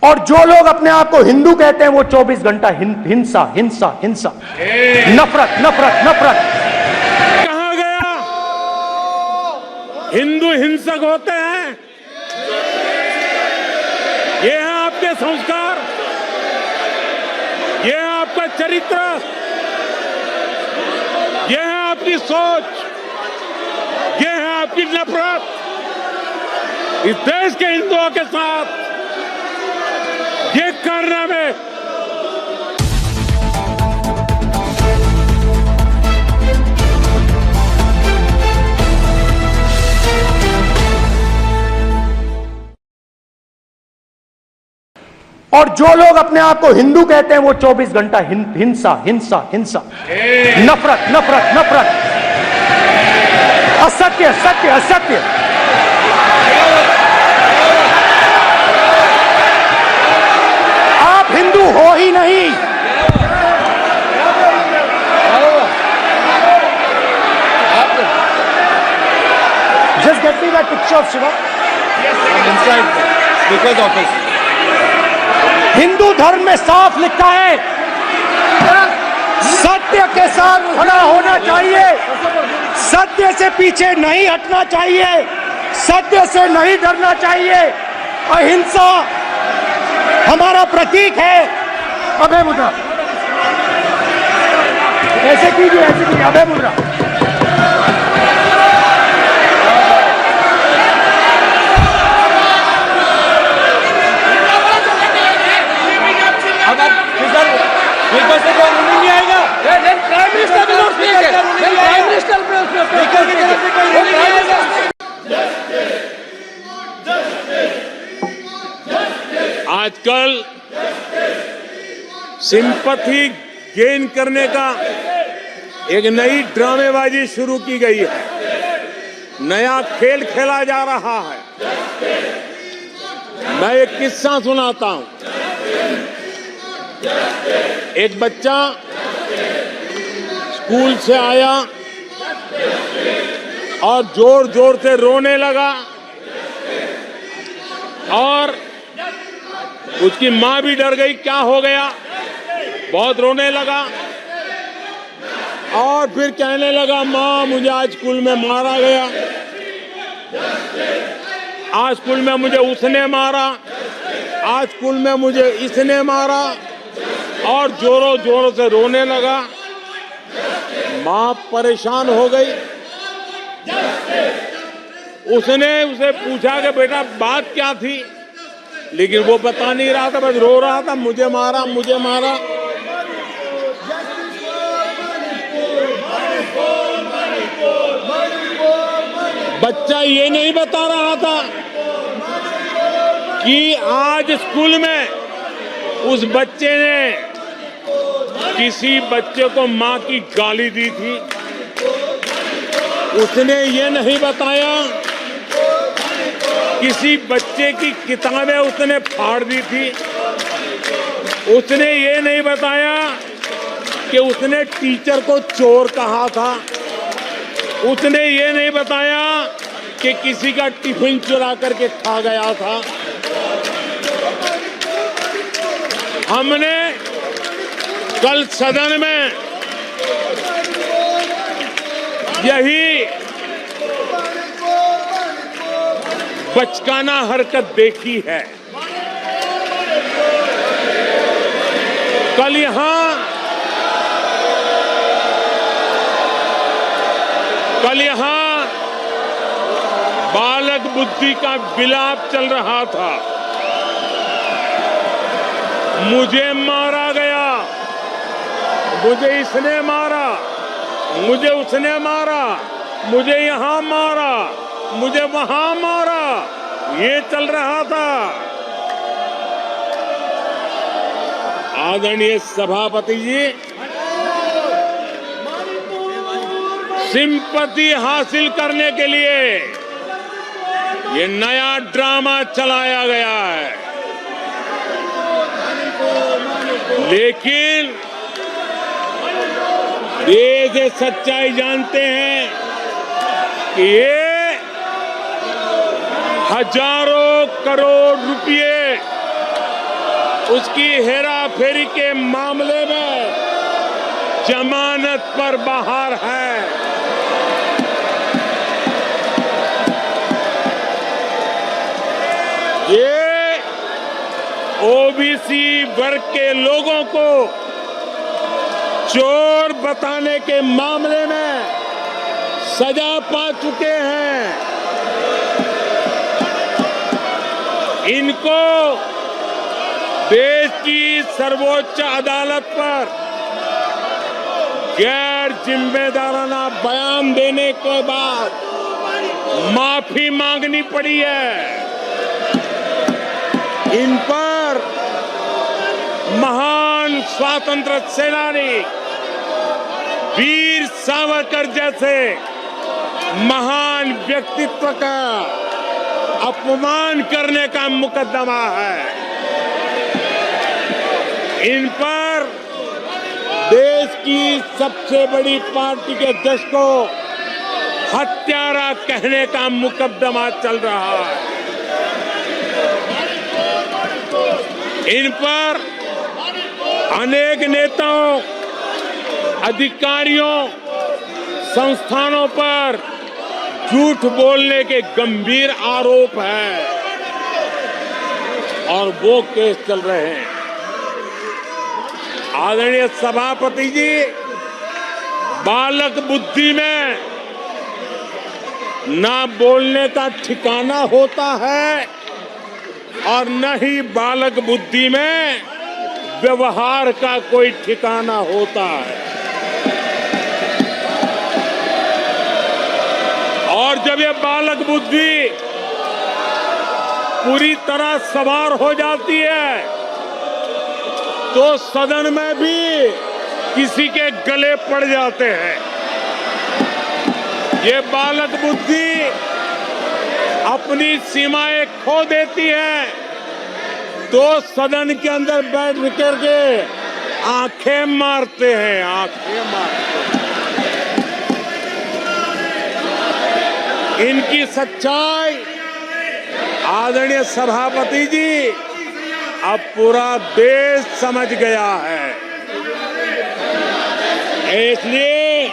और जो लोग अपने आप को हिंदू कहते हैं वो 24 घंटा हिंसा हिंसा हिंसा, नफरत नफरत नफरत। कहा गया हिंदू हिंसक होते हैं? ये है आपके संस्कार, ये है आपका चरित्र, ये है आपकी सोच, ये है आपकी नफरत इस देश के हिंदुओं के साथ ये कारनामे। और जो लोग अपने आप को हिंदू कहते हैं वो 24 घंटा हिंसा हिंसा हिंसा, नफरत नफरत नफरत, असत्य सत्य असत्य। आप हिंदू हो ही नहीं। Just get me that picture of Shiva. Inside Speaker's office. Hindu धर्म में साफ लिखा है सत्य के साथ खड़ा होना चाहिए, सत्य से पीछे नहीं हटना चाहिए, सत्य से नहीं डरना चाहिए। अहिंसा हमारा प्रतीक है। अभय मुद्रा ऐसे कीजिए अभय मुद्रा। स्पीकर से कोई रूलिंग नहीं आएगा। Prime minister will not speak. Prime minister will speaker से कोई रूलिंग नहीं आएगा। आजकल सिंपैथी गेन करने का एक नई ड्रामेबाजी शुरू की गई है, नया खेल खेला जा रहा है। मैं एक किस्सा सुनाता हूं। एक बच्चा स्कूल से आया और जोर जोर से रोने लगा और उसकी मां भी डर गई, क्या हो गया, बहुत रोने लगा और फिर कहने लगा, मां मुझे आज स्कूल में मारा गया, आज स्कूल में मुझे उसने मारा, आज स्कूल में मुझे इसने मारा, और जोरों जोरों से रोने लगा। मां परेशान हो गई। उसने उसे पूछा कि बेटा बात क्या थी, लेकिन वो बता नहीं रहा था, बस रो रहा था, मुझे मारा मुझे मारा। बच्चा ये नहीं बता रहा था कि आज स्कूल में उस बच्चे ने किसी बच्चे को मां की गाली दी थी। उसने ये नहीं बताया किसी बच्चे की किताबें उसने फाड़ दी थी। उसने ये नहीं बताया कि उसने टीचर को चोर कहा था। उसने ये नहीं बताया कि किसी का टिफिन चुरा करके खा गया था। हमने कल सदन में यही बचकाना हरकत देखी है। कल यहां बालक बुद्धि का विलाप चल रहा था। मुझे मारा गया, मुझे इसने मारा, मुझे उसने मारा, मुझे यहां मारा, मुझे वहां मारा, ये चल रहा था। आदरणीय सभापति जी, सिंपैथी हासिल करने के लिए ये नया ड्रामा चलाया गया है, लेकिन ये सच्चाई जानते हैं कि ये हजारों करोड़ रुपए उसकी हेराफेरी के मामले में जमानत पर बाहर है। ये ओबीसी वर्ग के लोगों को चोर बताने के मामले में सजा पा चुके हैं। इनको देश की सर्वोच्च अदालत पर गैर जिम्मेदाराना बयान देने के बाद माफी मांगनी पड़ी है। इन पर महान स्वातंत्र सेनानी वीर सावरकर जैसे महान व्यक्तित्व का अपमान करने का मुकदमा है। इन पर देश की सबसे बड़ी पार्टी के अध्यक्ष को हत्यारा कहने का मुकदमा चल रहा है। इन पर अनेक नेताओं, अधिकारियों, संस्थानों पर झूठ बोलने के गंभीर आरोप हैं और वो केस चल रहे हैं। आदरणीय सभापति जी, बालक बुद्धि में ना बोलने का ठिकाना होता है और न ही बालक बुद्धि में व्यवहार का कोई ठिकाना होता है। और जब ये बालक बुद्धि पूरी तरह सवार हो जाती है तो सदन में भी किसी के गले पड़ जाते हैं। ये बालक बुद्धि अपनी सीमाएं खो देती है तो सदन के अंदर बैठ करके आंखें मारते हैं, आंखें मारते हैं। इनकी सच्चाई आदरणीय सभापति जी अब पूरा देश समझ गया है। इसलिए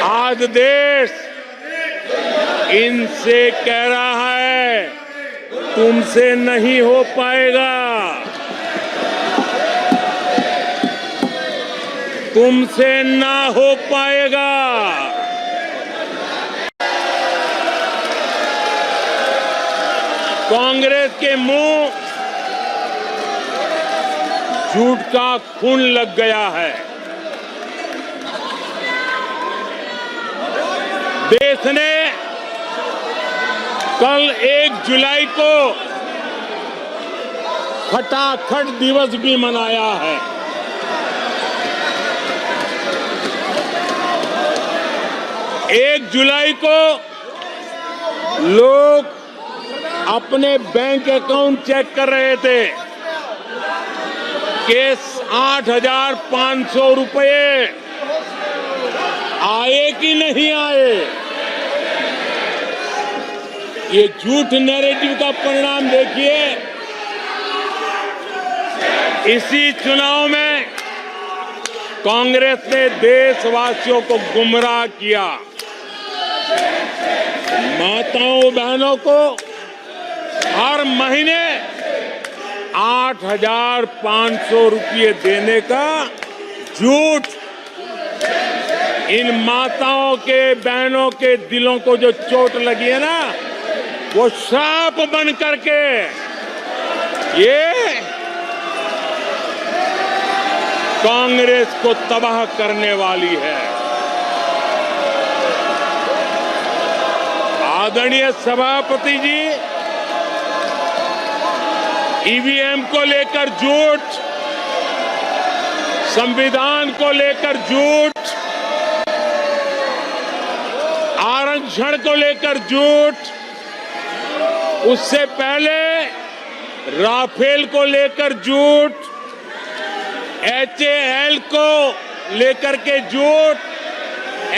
आज देश इनसे कह रहा है तुमसे नहीं हो पाएगा, तुमसे ना हो पाएगा। कांग्रेस के मुंह झूठ का खून लग गया है। देश ने कल 1 जुलाई को खटाखट दिवस भी मनाया है। एक जुलाई को लोग अपने बैंक अकाउंट चेक कर रहे थे कि 8,500 रुपये आए कि नहीं आए। ये झूठ नैरेटिव का परिणाम देखिए। इसी चुनाव में कांग्रेस ने देशवासियों को गुमराह किया। माताओं बहनों को हर महीने 8,500 रुपये देने का झूठ। इन माताओं के बहनों के दिलों को जो चोट लगी है ना, वो श्राप बन करके ये कांग्रेस को तबाह करने वाली है। आदरणीय सभापति जी, ईवीएम को लेकर झूठ, संविधान को लेकर झूठ, आरक्षण को लेकर झूठ, उससे पहले राफेल को लेकर झूठ, HAL को लेकर के झूठ,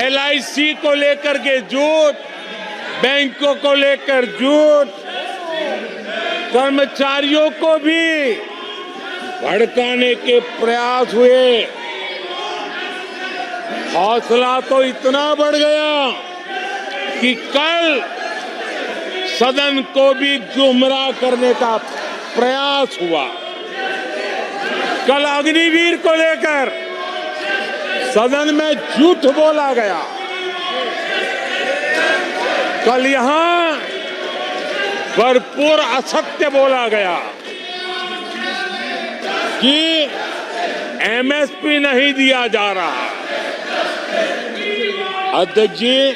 LIC को लेकर के झूठ, बैंकों को लेकर झूठ, कर्मचारियों को भी भड़काने के प्रयास हुए। हौसला तो इतना बढ़ गया कि कल सदन को भी गुमराह करने का प्रयास हुआ। कल अग्निवीर को लेकर सदन में झूठ बोला गया। कल यहां भरपूर असत्य बोला गया कि एमएसपी नहीं दिया जा रहा। अध्यक्ष जी,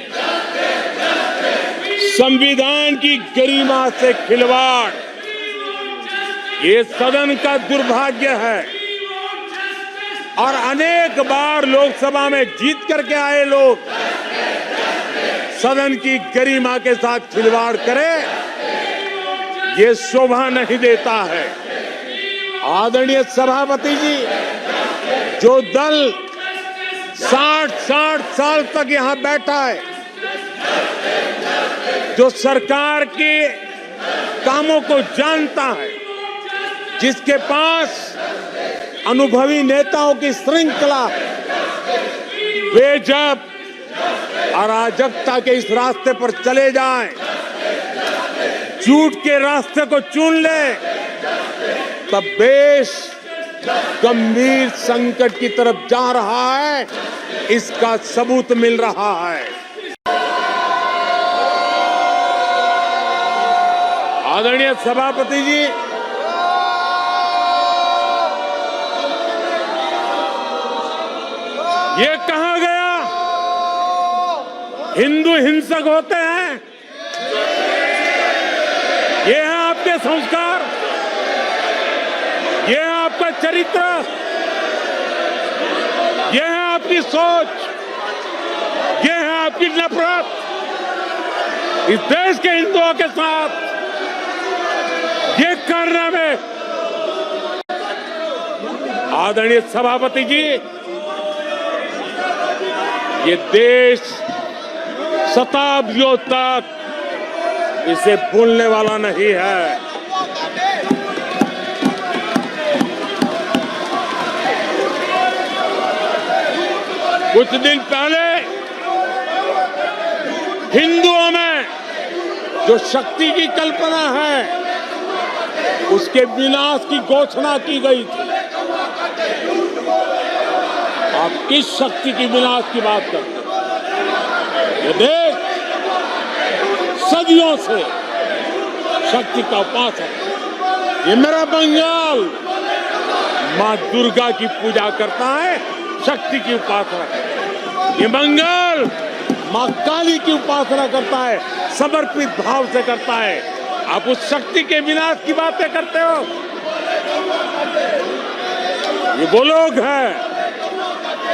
संविधान की गरिमा से खिलवाड़ ये सदन का दुर्भाग्य है। और अनेक बार लोकसभा में जीत करके आए लोग सदन की गरिमा के साथ खिलवाड़ करें, ये शोभा नहीं देता है। आदरणीय सभापति जी, जो दल 60 साल तक यहां बैठा है, जो सरकार के कामों को जानता है, जिसके पास अनुभवी नेताओं की श्रृंखला, वे जब अराजकता के इस रास्ते पर चले जाएं, झूठ के रास्ते को चुन ले, तब देश गंभीर संकट की तरफ जा रहा है। इसका सबूत मिल रहा है। आदरणीय सभापति जी, ये कहा गया हिंदू हिंसक होते हैं। ये है आपके संस्कार, ये है आपका चरित्र, ये है आपकी सोच, ये है आपकी नफरत इस देश के हिंदुओं के साथ। ये कारनामे आदरणीय सभापति जी, ये देश शताब्दियों तक इसे भूलने वाला नहीं है। कुछ दिन पहले हिंदुओं में जो शक्ति की कल्पना है, उसके विनाश की घोषणा की गई थी। आप किस शक्ति की विनाश की बात करते हैं? ये देश सदियों से शक्ति का उपासक। ये मेरा बंगाल मां दुर्गा की पूजा करता है, शक्ति की उपासना करता है। ये बंगाल मां काली की उपासना करता है, समर्पित भाव से करता है। आप उस शक्ति के विनाश की बातें करते हो। ये वो लोग हैं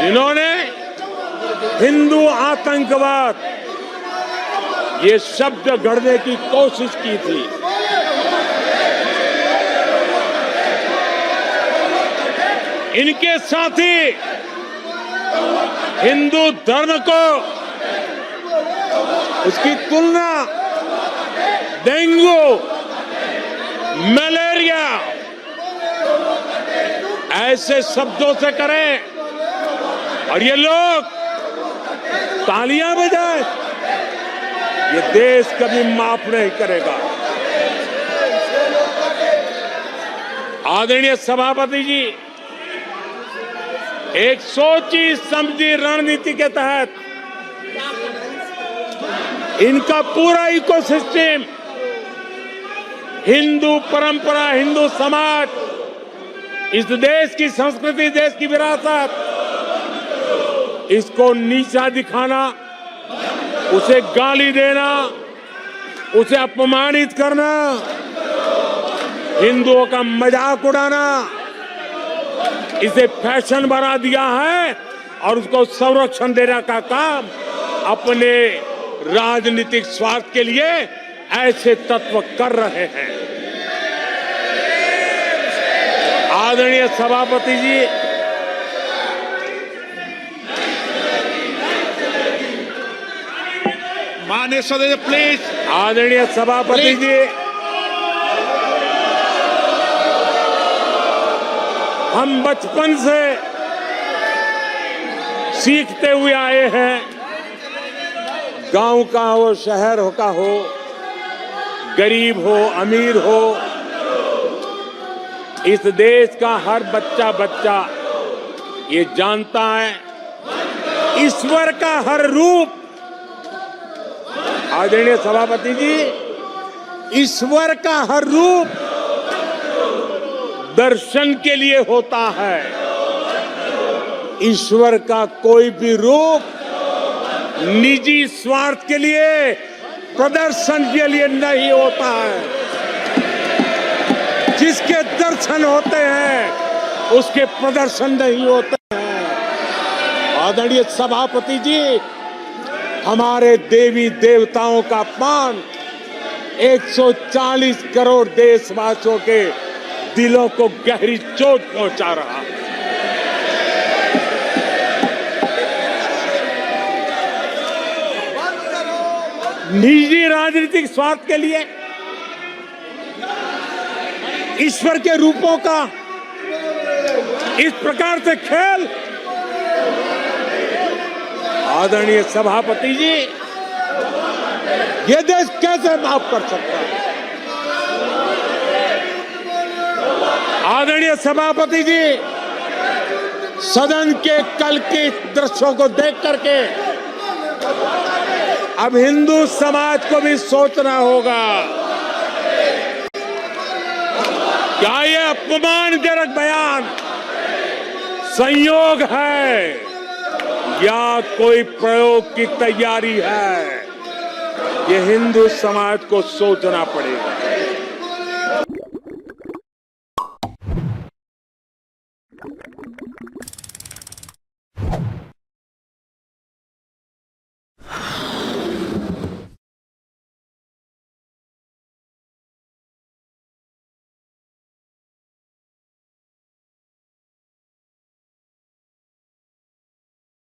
जिन्होंने हिंदू आतंकवाद ये शब्द गढ़ने की कोशिश की थी। इनके साथी हिंदू धर्म को उसकी तुलना डेंगू, मलेरिया ऐसे शब्दों से करें और ये लोग तालियां बजाएं, ये देश कभी माफ नहीं करेगा। आदरणीय सभापति जी, एक सोची समझी रणनीति के तहत इनका पूरा इकोसिस्टम, हिंदू परंपरा, हिंदू समाज, इस देश की संस्कृति, देश की विरासत, इसको नीचा दिखाना, उसे गाली देना, उसे अपमानित करना, हिंदुओं का मजाक उड़ाना, इसे फैशन बना दिया है और उसको संरक्षण देने का काम अपने राजनीतिक स्वार्थ के लिए ऐसे तत्व कर रहे हैं। आदरणीय सभापति जी, माननीय सदस्य प्लीज। आदरणीय सभापति जी, हम बचपन से सीखते हुए आए हैं, गांव का हो, शहर का हो, गरीब हो, अमीर हो, इस देश का हर बच्चा ये जानता है, ईश्वर का हर रूप, आदरणीय सभापति जी, ईश्वर का हर रूप दर्शन के लिए होता है। ईश्वर का कोई भी रूप निजी स्वार्थ के लिए, प्रदर्शन के लिए नहीं होता है। जिसके दर्शन होते हैं उसके प्रदर्शन नहीं होते हैं। आदरणीय सभापति जी, हमारे देवी देवताओं का अपमान 140 करोड़ देशवासियों के दिलों को गहरी चोट पहुंचा रहा है। निजी राजनीतिक स्वार्थ के लिए ईश्वर के रूपों का इस प्रकार से खेल, आदरणीय सभापति जी, ये देश कैसे माफ कर सकता है? आदरणीय सभापति जी, सदन के कल के दृश्यों को देख करके अब हिंदू समाज को भी सोचना होगा, क्या ये अपमानजनक बयान संयोग है या कोई प्रयोग की तैयारी है? ये हिंदू समाज को सोचना पड़ेगा।